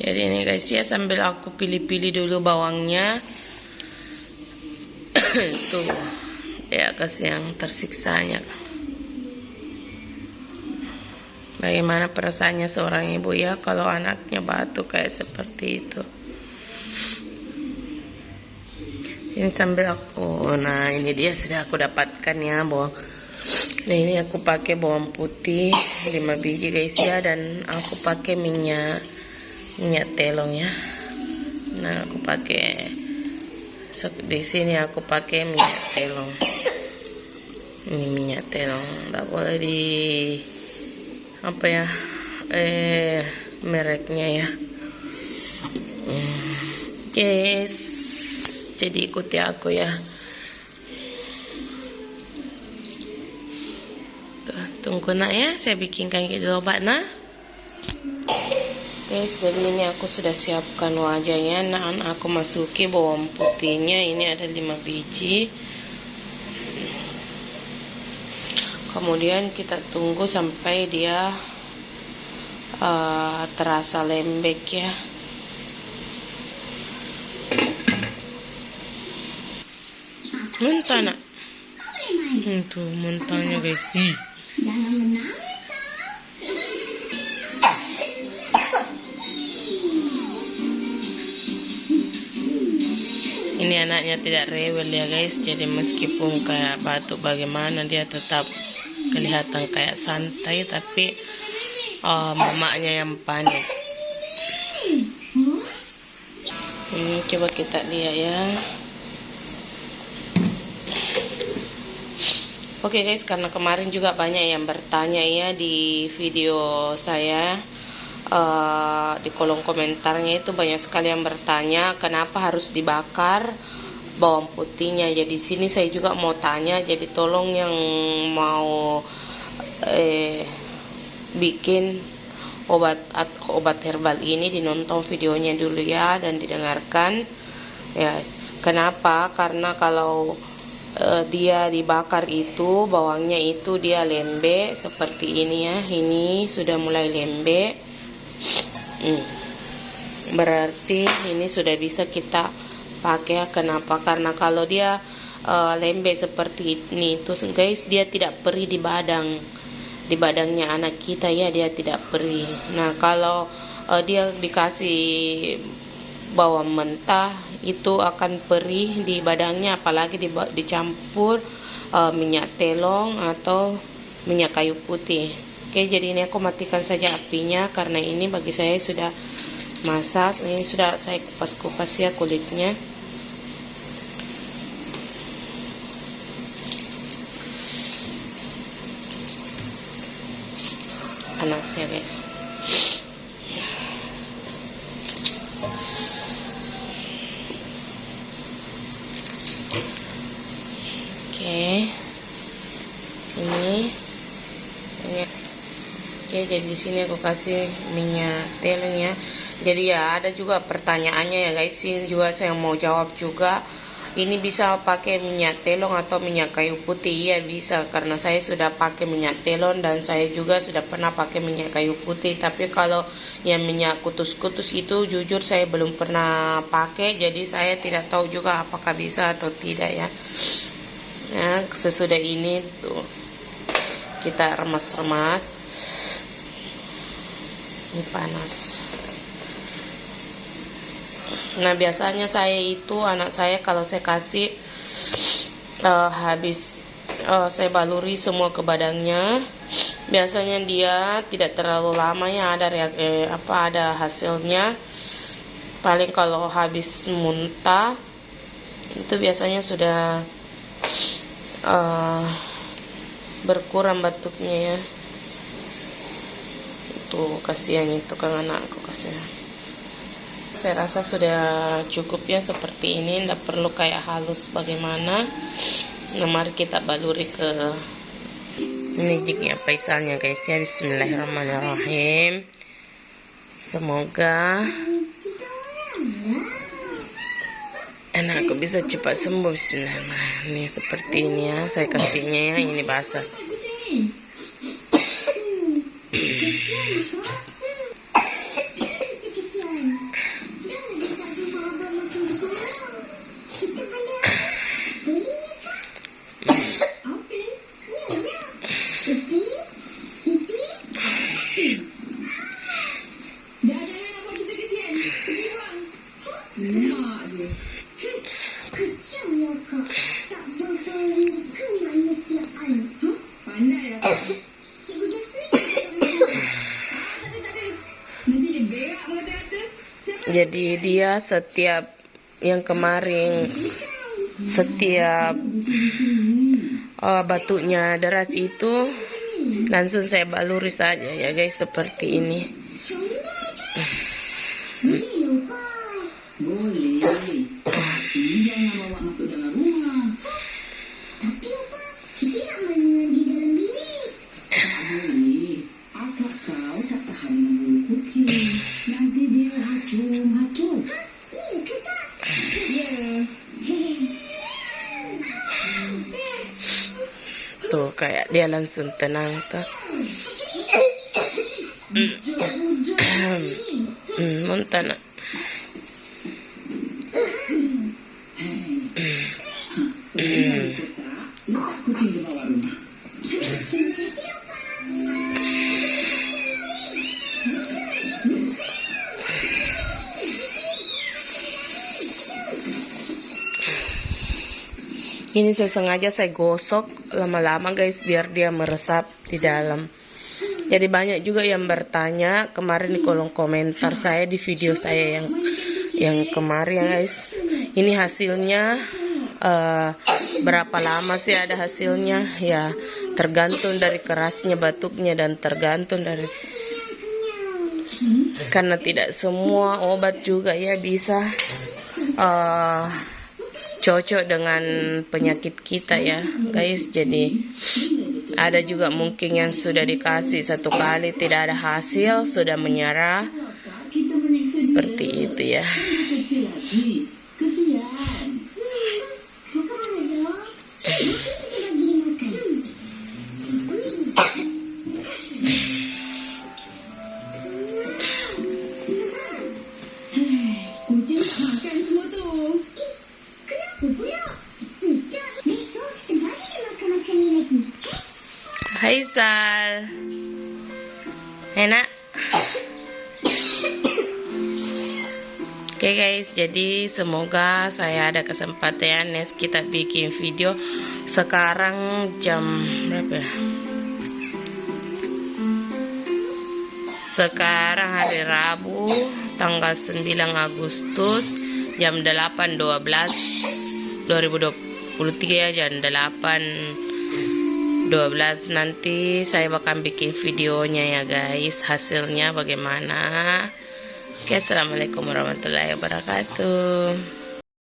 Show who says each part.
Speaker 1: Jadi ini guys ya, sambil aku pilih-pilih dulu bawangnya. Tuh ya, kasih yang tersiksanya. Bagaimana perasaannya seorang ibu ya kalau anaknya batuk kayak seperti itu. Ini sambil aku, nah ini dia sudah aku dapatkan ya bawang. Nah ini aku pakai bawang putih 5 biji guys ya, dan aku pakai minyak telong ya. Nah aku pakai di sini, aku pakai minyak telong. Ini minyak telong, nggak boleh di apa ya, mereknya ya. Guys, jadi ikuti aku ya. Tuh, tunggu nak ya, saya bikinkan gitu obat nah. Guys, jadi ini aku sudah siapkan wajahnya. Nah, aku masuki bawang putihnya. Ini ada 5 biji. Kemudian kita tunggu sampai dia terasa lembek ya. Mentah nak. Tuh mentahnya guys.
Speaker 2: Jangan menangis.
Speaker 1: Ini anaknya tidak rewel ya guys. Jadi meskipun kayak batuk bagaimana, dia tetap kelihatan kayak santai, tapi mamanya yang panik. Ini coba kita lihat ya. Oke guys, karena kemarin juga banyak yang bertanya ya di video saya, di kolom komentarnya itu banyak sekali yang bertanya kenapa harus dibakar bawang putihnya. Jadi sini saya juga mau tanya, jadi tolong yang mau bikin obat herbal ini dinonton videonya dulu ya, dan didengarkan ya. Kenapa? Karena kalau dia dibakar itu bawangnya itu dia lembek seperti ini ya. Ini sudah mulai lembek, berarti ini sudah bisa kita pakai. Kenapa? Karena kalau dia lembek seperti ini terus guys, dia tidak perih di badangnya anak kita ya, dia tidak perih. Nah kalau dia dikasih bawang mentah itu akan perih di badangnya, apalagi dicampur minyak telong atau minyak kayu putih. Oke, jadi ini aku matikan saja apinya karena ini bagi saya sudah masak. Ini sudah saya kupas-kupas ya kulitnya. Panas ya guys. Oke, sini. Oke, jadi di sini aku kasih minyak teleng ya. Jadi ya ada juga pertanyaannya ya guys, ini juga saya mau jawab juga. Ini bisa pakai minyak telong atau minyak kayu putih? Iya bisa, karena saya sudah pakai minyak telong dan saya juga sudah pernah pakai minyak kayu putih. Tapi kalau yang minyak kutus-kutus itu jujur saya belum pernah pakai, jadi saya tidak tahu juga apakah bisa atau tidak ya. Nah, sesudah ini tuh kita remas-remas. Ini panas. Nah biasanya saya itu anak saya kalau saya kasih habis saya baluri semua ke badangnya, biasanya dia tidak terlalu lama ya ada hasilnya. Paling kalau habis muntah itu biasanya sudah berkurang batuknya ya. Tuh kasihan itu kan anakku, kasihan. Saya rasa sudah cukup ya seperti ini, tidak perlu kayak halus bagaimana. Nah mari kita baluri ke ini jiknya paisalnya guys ya. Bismillahirrahmanirrahim. Semoga anakku bisa cepat sembuh. Bismillahirrahmanirrahim. Ini seperti ini ya, saya kasihnya ya, ini basah. Jadi dia setiap yang kemarin setiap batunya deras itu langsung saya baluri saja ya guys, seperti ini.
Speaker 3: Boleh, tapi jangan bawa masuk dalam rumah.
Speaker 2: Tapi Opa, Cuti nak main di dalam bilik.
Speaker 3: Tak boleh. Akak kau tak tahan dengan bulu kucing. Nanti dia hacung-hacung.
Speaker 2: Iya ke tak?
Speaker 3: Ya.
Speaker 1: Tuh kayak dia langsung tenang tuh. Muntah nak.
Speaker 3: Letak kucing di bawah rumah.
Speaker 1: Ini sengaja saya gosok lama-lama guys, biar dia meresap di dalam. Jadi banyak juga yang bertanya kemarin di kolom komentar saya di video saya yang kemarin guys. Ini hasilnya berapa lama sih ada hasilnya? Ya tergantung dari kerasnya batuknya dan tergantung dari, karena tidak semua obat juga ya bisa cocok dengan penyakit kita ya guys. Jadi ada juga mungkin yang sudah dikasih satu kali tidak ada hasil, sudah menyerah,
Speaker 3: Kita menyiksa
Speaker 1: seperti itu ya.
Speaker 3: kecil lagi. Kesian.
Speaker 2: Mau ke mana dong? Mungkin kita bagi dia makan.
Speaker 3: Kucing tak makan semua tu.
Speaker 2: Kenapa pula? Sedap. Besok kita bagi dia makan macam ni lagi.
Speaker 1: Hai Sal, enak. Oke guys, jadi semoga saya ada kesempatan next kita bikin video. Sekarang jam berapa ya? Sekarang hari Rabu tanggal 9 Agustus jam 8.12 2023 ya, jam 8.12 nanti saya bakal bikin videonya ya guys, hasilnya bagaimana. Oke, assalamualaikum warahmatullahi wabarakatuh.